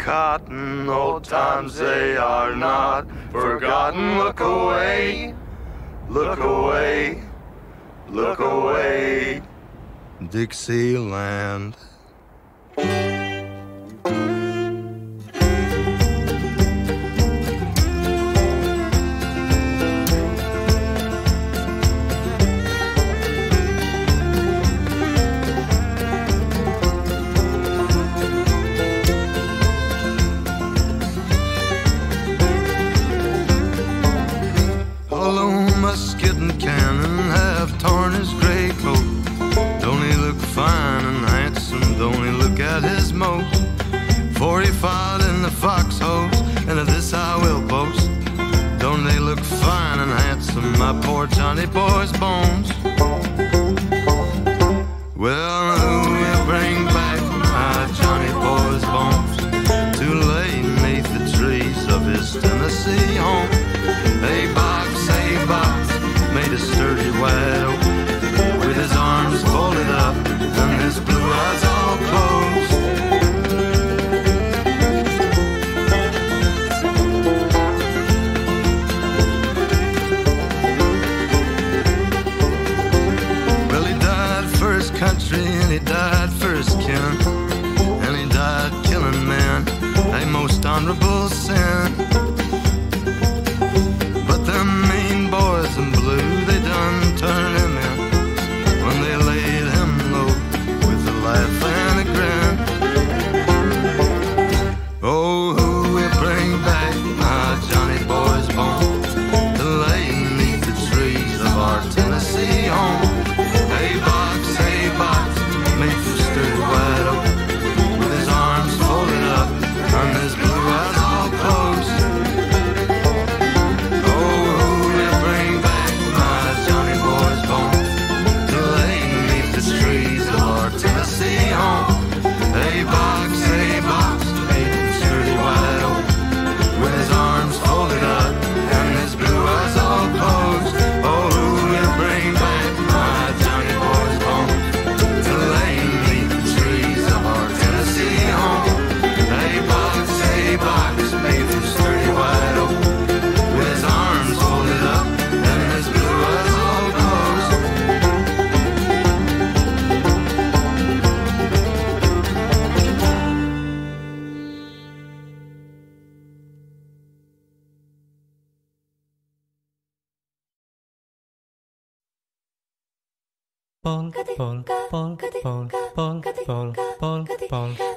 cotton, old times they are not forgotten. Look away, look away, look away, Dixieland. Musket and cannon have torn his gray coat. Don't he look fine and handsome? Don't he look at his most? 45 in the foxholes, and of this I will boast. Don't they look fine and handsome, my poor Johnny boy's bones? Well, who will bring back my Johnny boy's bones to lay beneath the trees of his Tennessee home? Hey box, made a sturdy white oak, with his arms folded up and his blue eyes all closed. Well, he died for his country and he died for his kin, and he died killing men, a most honorable sin. Boys in blue, they done turned him in when they laid him low with a laugh and a grin. Oh, who will bring back my Johnny boy's bones to lay beneath the trees of our Tennessee home? Hey box, made from sturdy white oak, with his arms folded up and his blue eyes all closed. Tennessee home. Hey box, made from sturdy white oak, with his arms folded up and his blue eyes all closed. Oh, who will bring back my Johnny boy's bones to lay beneath the trees of our Tennessee home? Hey box, made from sturdy white oak, with his arms folded up and his blue eyes all closed.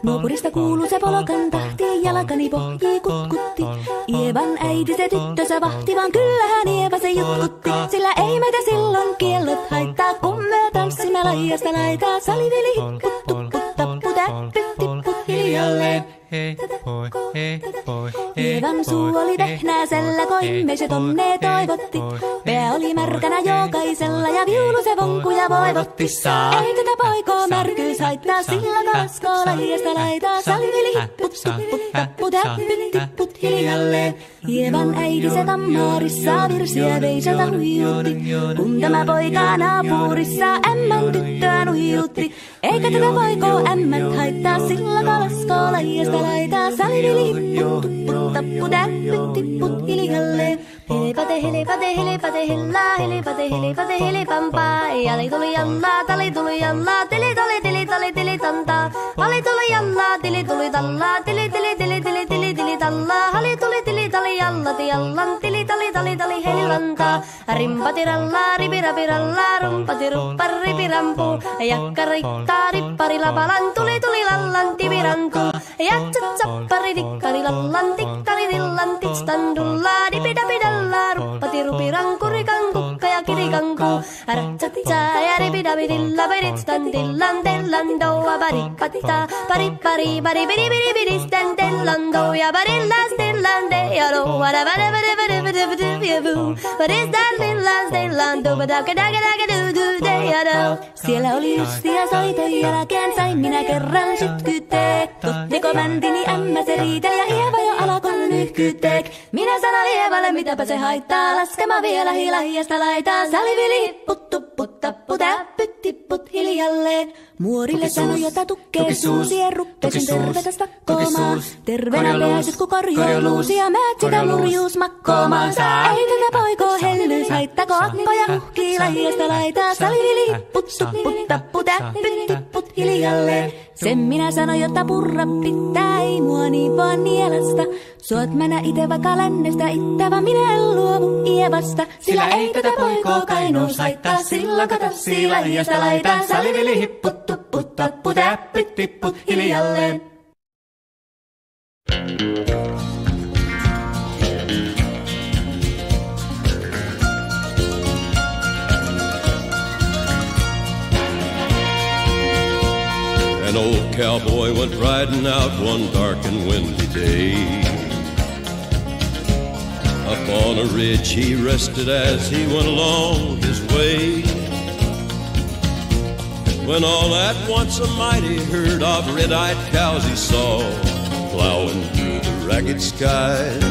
Nuopurista kuuluu se polokan tahti, jalkani pohjii kutkutti. Ievan äiti se tyttönsä vahti, vaan kyllähän Ieva se jutkutti. Sillä ei meitä silloin kiellot haittaa, kun me tanssimme laijasta laitaa. Saliveli hipput, tupput, tapput, äppyt, tipput hiljalleen. Hei poi, Ievan suu oli vehnäisellä, koimme se tonne toivotti. Pää oli märkänä jokaisella ja viulu se vonkuja voivotti. Ei tätä poikoo märkyys haittaa, sillä kaskoo laijasta laitaa. Saliveli hipput, tupput, tapput, äppyt, tipput hiljalleen. Ievan äiti se tammaarissa virsiä veiseltä huijutti. Kun tämä poika naapurissa ämmän tyttöä nuijutti. Eikä tätä poikoo ämmät haittaa, sillä kalaskoo laijasta laitaa. Saliveli hipput, tupput, tapput, äppyt, tipput hiljalleen. Helepate, helepate, helepate, hellaa, helepate, helepate, helepampaa. Jali tuli jallaa, tali tuli jallaa, tili tali, tili tali, tili tantaa. Hali tuli jallaa, tili tuli tallaa, tili tili tili tili tili tili tallaa. Hali tuli tili tali jallati jallan, tili tali tali tali helirantaa. Rimpati rallaa, ripirapi rallaa, rumpati ruppa ripirampu. Jakka riittaa, rippari lapalan, tuli tuli lallan, tivirantu. Jatsat sappari, tikkari lallan, tikkari dillan, titstan dullaa, dipidapidalla. Ruppati rupiranku, rikanku, ja kirikanku. Ratsatsa ja ripidapidilla, piritstan dillan, tellan, doa, paripatita. Paripari, paripiripiripiristen, tellan, doa, parillas, dillan, deyalo. What is that dillan, dillan, doa, dagadagadagadoo, deyalo. Siellä oli justia soiton jälkeen, sain minä kerran sytkytteet. Tottiko mäntini ämmä se riiteli ja Ieva jo ala. kun nyhkytek. Minä sanon lievälle, mitäpä se haittaa. Laskema vielä hilahiasta laitaa. Salivili hipput, tupput, tapput, äppyt, tipput hiljalleen. Muorille sano, jota tukkee suusien rukkeisen tervetäs takkoomaan. Terveenä pääset, kun korjouluusi ja määt sitä murjuus makkoomaansa. Ei tätä poikoo hellyys haittako akkoja huhkii lahiasta laitaa. Salivili hipput, tupput, tapput, äppyt, tipput hiljalleen. Sen minä sanon, jotta purra pitää, ei mua niin vaan nielasta. Suot mennä ite vaikka lännestä ittävä, minä en luovu Ievasta. Sillä ei tätä poikoo kainuus haittaa, silloin kato siila hiasta laitaa. Salivili hipput, tupput, tapput, äppyt, tipput hiljalleen. An old cowboy went riding out one dark and windy day. Up on a ridge he rested as he went along his way, when all at once a mighty herd of red-eyed cows he saw plowing through the ragged skies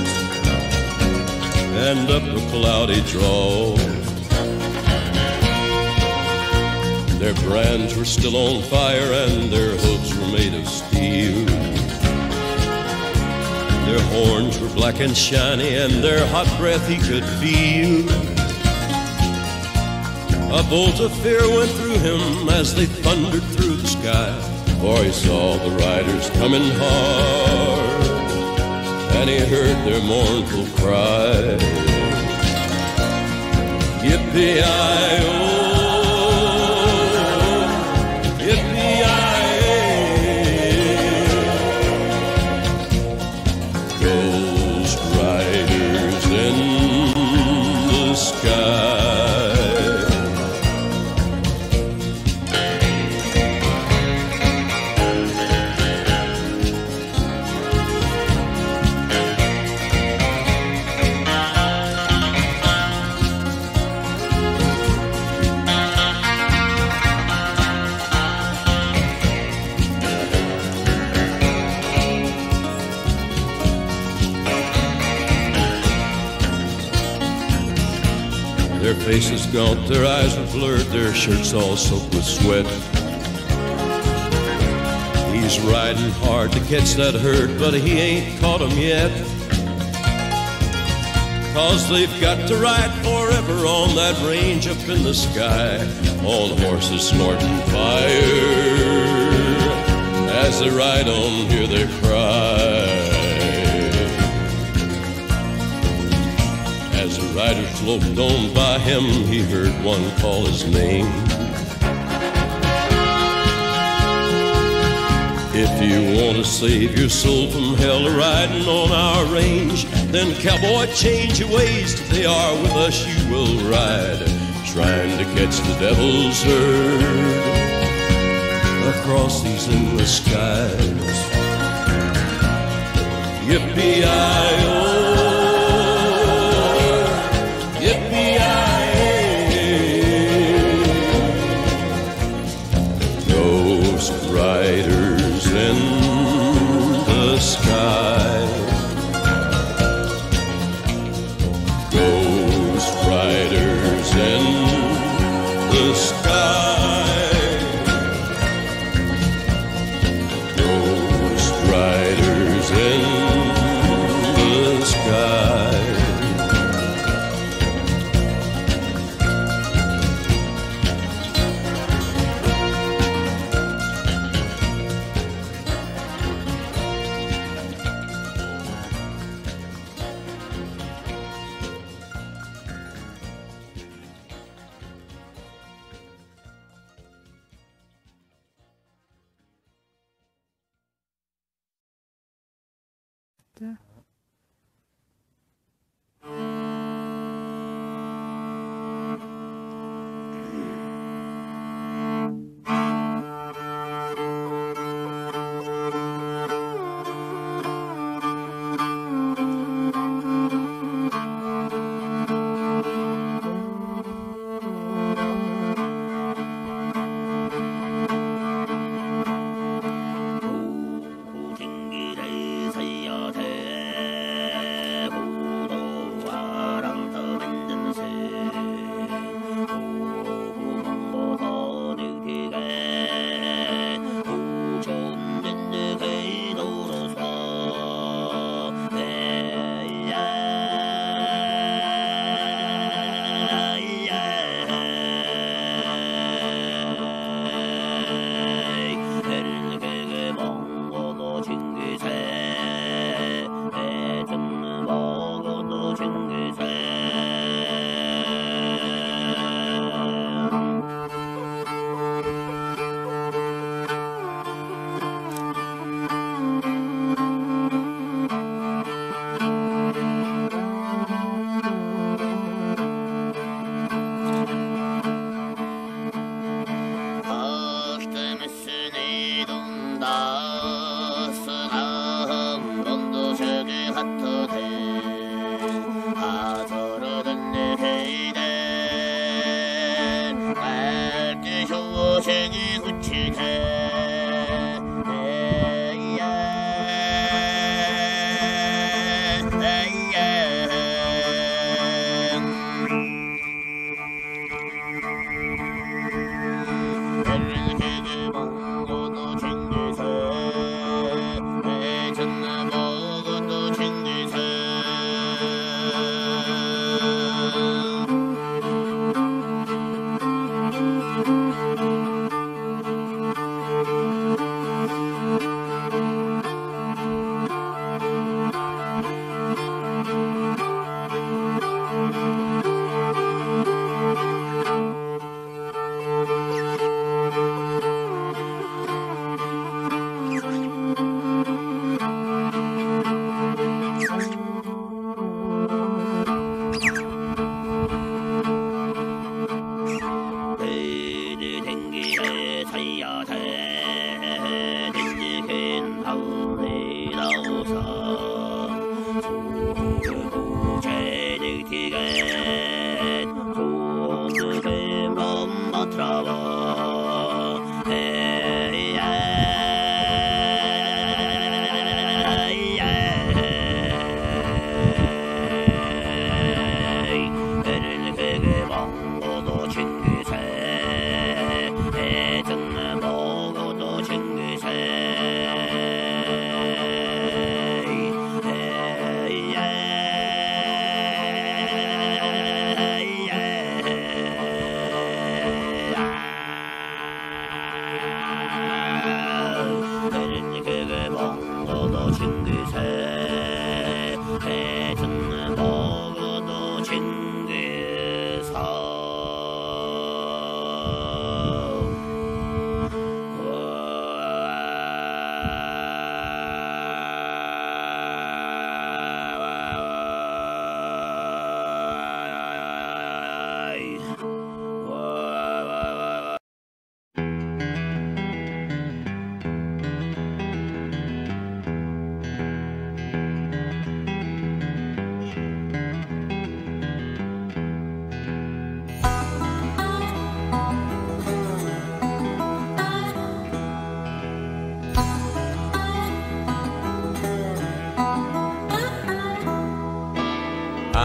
and up a cloudy draw. Their brands were still on fire and their hooves were made of steel. Their horns were black and shiny and their hot breath he could feel. A bolt of fear went through him as they thundered through the sky, for he saw the riders coming hard and he heard their mournful cry. Yippee-i-oh, Ghost riders in the sky. Their faces gaunt, their eyes were blurred, their shirts all soaked with sweat. He's riding hard to catch that herd, but he ain't caught 'em yet. 'Cause they've got to ride forever on that range up in the sky, on horses snorting fire. As they ride on, hear their cry. As the rider sloped on by him, he heard one call his name. If you want to save your soul from hell riding on our range, then cowboy, change your ways. If they are with us, you will ride, trying to catch the devil's herd across these endless skies. Yippee-i-oh, Ghost riders in the sky. Ghost riders in the sky. Ghost riders in the sky.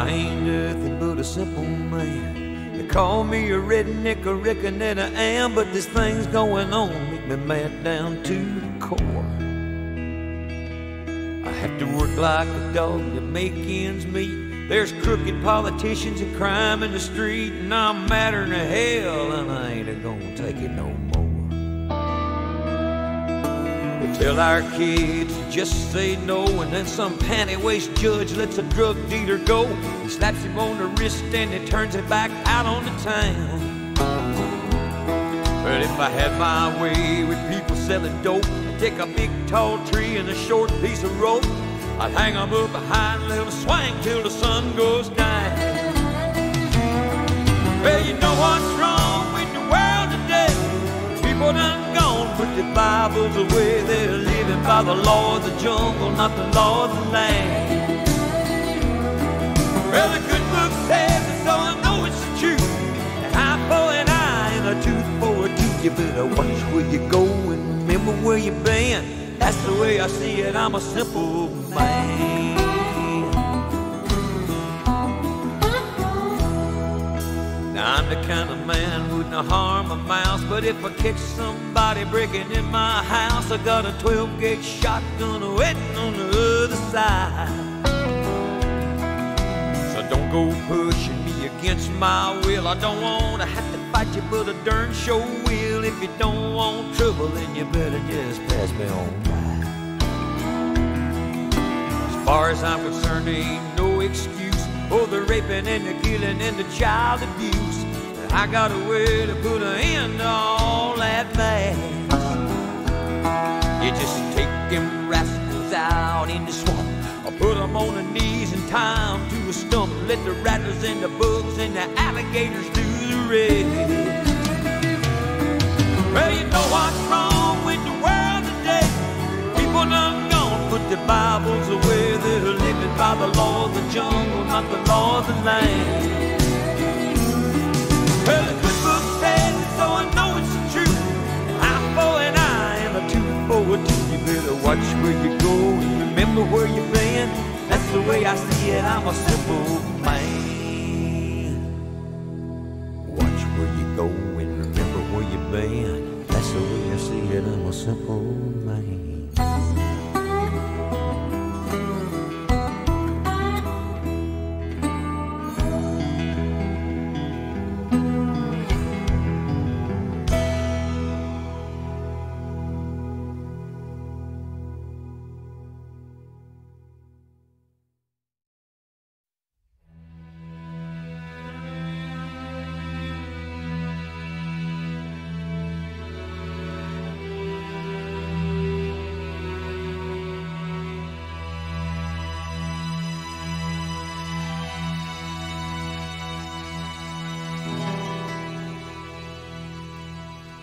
I ain't nothing but a simple man. They call me a redneck, I reckon that I am, but this thing's going on, make me mad down to the core. I have to work like a dog to make ends meet. There's crooked politicians and crime in the street, and I'm madder than hell, and I ain't gonna take it no more. We tell our kids to just say no, and then some panty-waist judge lets a drug dealer go. He slaps him on the wrist and he turns it back out on the town. But if I had my way with people selling dope, I'd take a big tall tree and a short piece of rope. I'd hang them up behind and let them swing till the sun goes down. Well, you know what's wrong with the world today? People done gone, put the Bibles away. They're living by the law of the jungle, not the law of the land. Well, the good book says it, so I know it's the truth. An eye for an eye and a tooth for a tooth. You better watch where you go and remember where you've been. That's the way I see it, I'm a simple man. Now I'm the kind of man who wouldn't harm a mouse, but if I catch somebody breaking in my house, I got a 12-gauge shotgun waiting on the other side. So don't go pushing me against my will. I don't want to have to fight you, but I darn sure will. If you don't want trouble, then you better just pass me on by. As far as I'm concerned, there ain't no excuse for the raping and the killing and the child abuse. And I got a way to put an end to all that mess. You just take them rascals out in the swamp, or put them on their knees and tie them to a stump. Let the rattlers and the bugs and the alligators do the rest. Well, you know what's wrong with the world today? People done gone, put their Bibles away. They're living by the law of the jungle, not the law of the land. Well, the good book says it, so I know it's the truth. An eye for an eye and a tooth for a tooth. You better watch where you go and remember where you've been. That's the way I see it, I'm a simple man. Watch where you go and remember where you've been. That's the way I see it, I'm a simple man.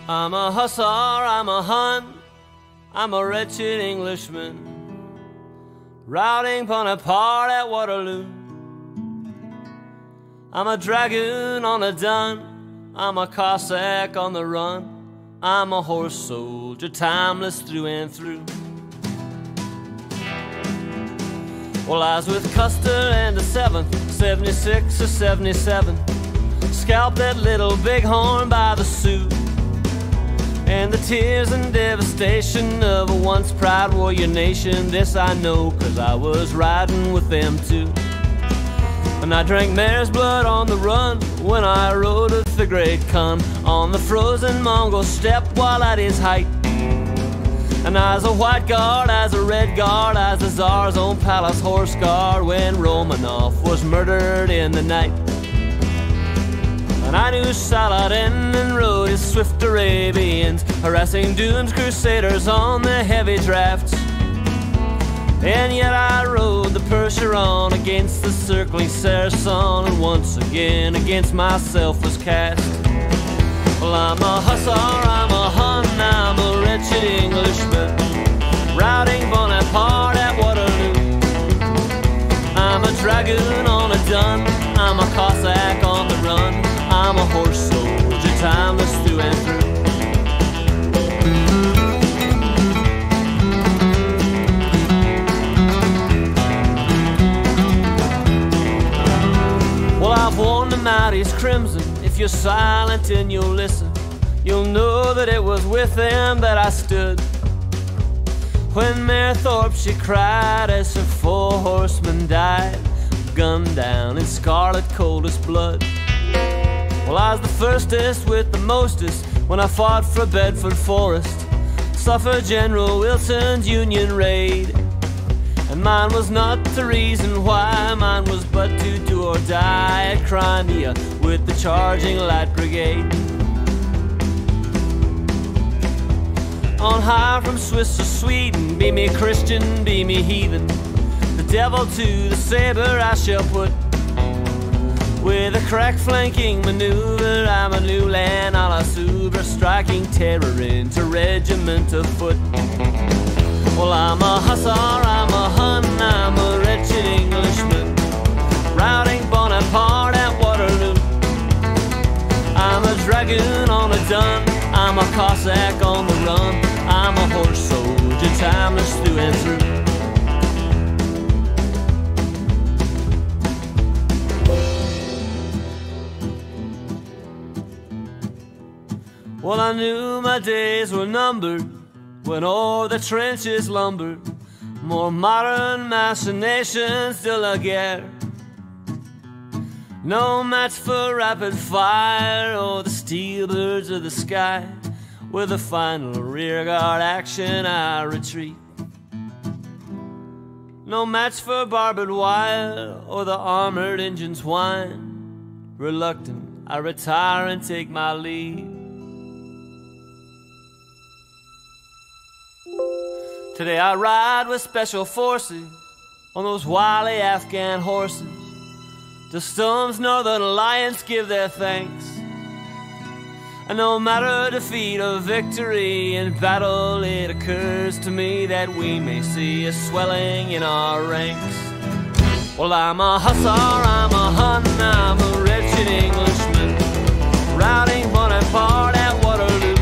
I'm a hussar, I'm a Hun, I'm a wretched Englishman, routing Bonaparte at Waterloo. I'm a dragoon on a dun, I'm a Cossack on the run, I'm a horse soldier, timeless through and through. Well, I was with Custer and the 7th, 76 or 77, scalped that little bighorn by the Sioux. And the tears and devastation of a once proud warrior nation, this I know, 'cause I was riding with them too. And I drank mare's blood on the run when I rode with the great Khan on the frozen Mongol steppe while at his height. And I was a white guard, I was a red guard, I was the Tsar's own palace horse guard when Romanov was murdered in the night. And I knew Saladin and rode his swift Arabians, harassing Dune's crusaders on the heavy drafts. And yet I rode the Percheron against the circling Saracen, and once again against myself was cast. Well, I'm a hussar, I'm a Hun, I'm a wretched Englishman, routing Bonaparte at Waterloo. I'm a dragoon on a dun, I'm a Cossack on the run, I'm a horse soldier, timeless through and through. Almighty's crimson. If you're silent and you'll listen, you'll know that it was with him that I stood. When Mare Thorpe she cried as her 4 horsemen died, gunned down in scarlet coldest blood. Well, I was the firstest with the mostest when I fought for Bedford Forest, suffered General Wilson's Union raid. And mine was not the reason why, mine was but to do or die at Crimea with the charging light brigade. On high from Swiss or Sweden, be me Christian, be me heathen, the devil to the saber I shall put. With a crack flanking maneuver, I'm a new land a la Suber, striking terror into regiment of foot. Well, I'm a hussar, I'm a Hun, I'm a wretched Englishman, routing Bonaparte at Waterloo. I'm a dragoon on a dun, I'm a Cossack on the run, I'm a horse soldier, timeless through and through. Well, I knew my days were numbered when o'er the trenches lumbered more modern machinations de la guerre. No match for rapid fire or the steel birds of the sky. With a final rearguard action I retreat. No match for barbed wire or the armored engine's whine. Reluctant, I retire and take my leave. Today I ride with special forces on those wily Afghan horses. To Stum's Northern Alliance give their thanks. And no matter defeat or victory in battle, it occurs to me that we may see a swelling in our ranks. Well, I'm a hussar, I'm a Hun, I'm a wretched Englishman, routing Bonaparte at Waterloo.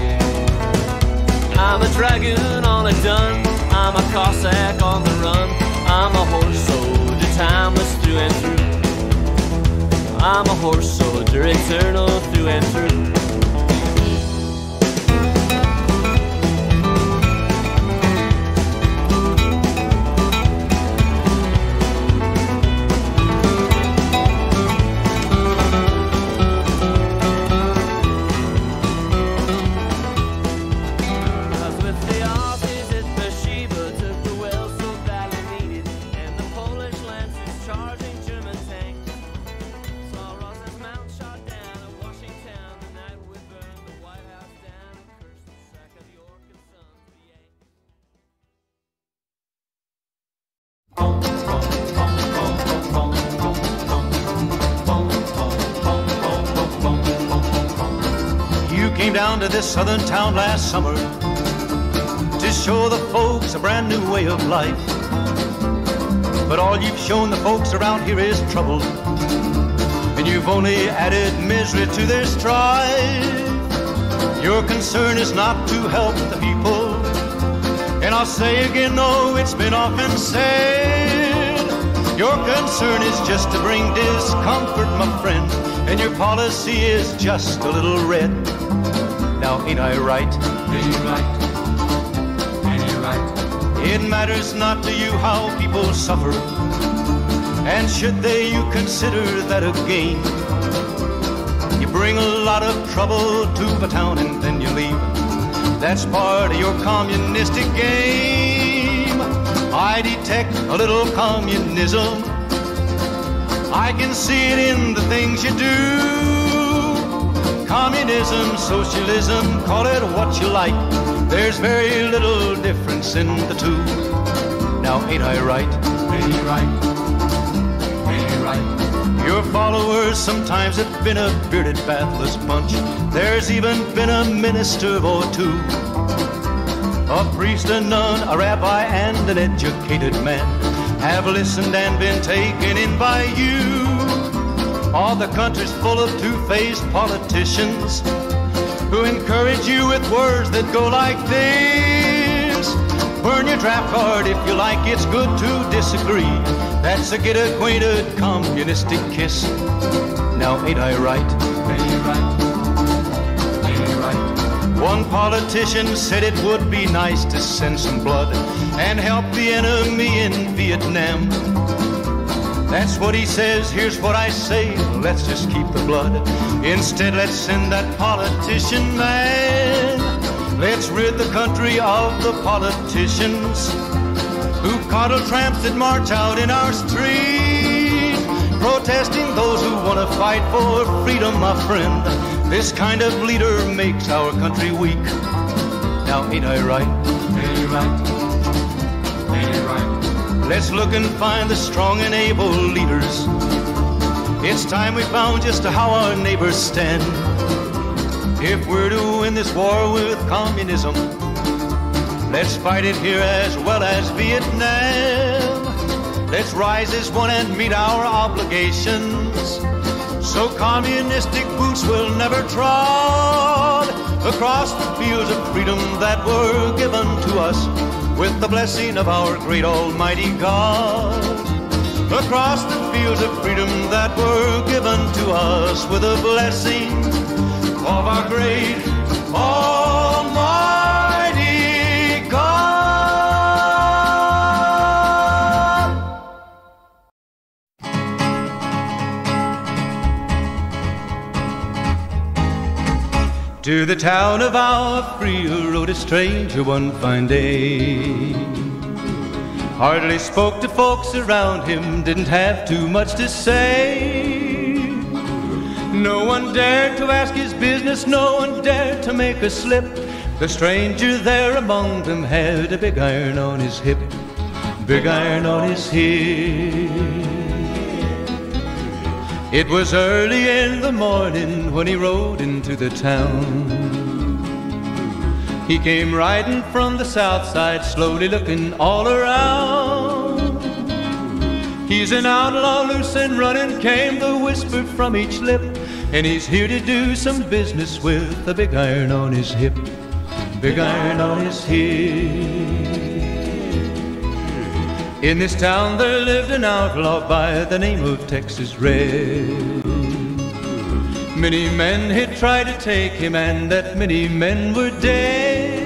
I'm a dragoon on a dun, I'm a Cossack on the run, I'm a horse soldier, timeless through and through. I'm a horse soldier, eternal through and through. Down to this southern town last summer to show the folks a brand new way of life. But all you've shown the folks around here is trouble, and you've only added misery to their strife. Your concern is not to help the people, and I'll say again, no, it's been often said, your concern is just to bring discomfort, my friend, and your policy is just a little red. Now ain't I right? Ain't you right? Ain't you right? It matters not to you how people suffer, and should they, you consider that a gain. You bring a lot of trouble to a town and then you leave. That's part of your communistic game. I detect a little communism, I can see it in the things you do. Communism, socialism, call it what you like, there's very little difference in the two. Now ain't I right? Ain't you right? Ain't you right? Your followers sometimes have been a bearded, bathless bunch. There's even been a minister or two, a priest, a nun, a rabbi, and an educated man have listened and been taken in by you. All the country's full of two-faced politicians who encourage you with words that go like this: Burn your draft card if you like, it's good to disagree. That's a get acquainted communistic kiss. Now ain't I right? Ain't I right? Ain't I right? One politician said it would be nice to send some blood and help the enemy in Vietnam. That's what he says, here's what I say, let's just keep the blood. Instead, let's send that politician man. Let's rid the country of the politicians who coddle tramps that march out in our street, protesting those who want to fight for freedom, my friend. This kind of leader makes our country weak. Now ain't I right? Ain't I right? Ain't I right? Let's look and find the strong and able leaders. It's time we found just how our neighbors stand. If we're to win this war with communism, let's fight it here as well as Vietnam. Let's rise as one and meet our obligations, so communistic boots will never trod across the fields of freedom that were given to us with the blessing of our great almighty God. Across the fields of freedom that were given to us with the blessing of our great almighty God. To the town of our free rode a stranger one fine day. Hardly spoke to folks around him, didn't have too much to say. No one dared to ask his business, no one dared to make a slip. The stranger there among them had a big iron on his hip, big iron on his hip. It was early in the morning when he rode into the town. He came riding from the south side, slowly looking all around. He's an outlaw, loose and running, came the whisper from each lip, and he's here to do some business with a big iron on his hip, big iron on his hip. In this town there lived an outlaw by the name of Texas Red. Many men had tried to take him, and that many men were dead.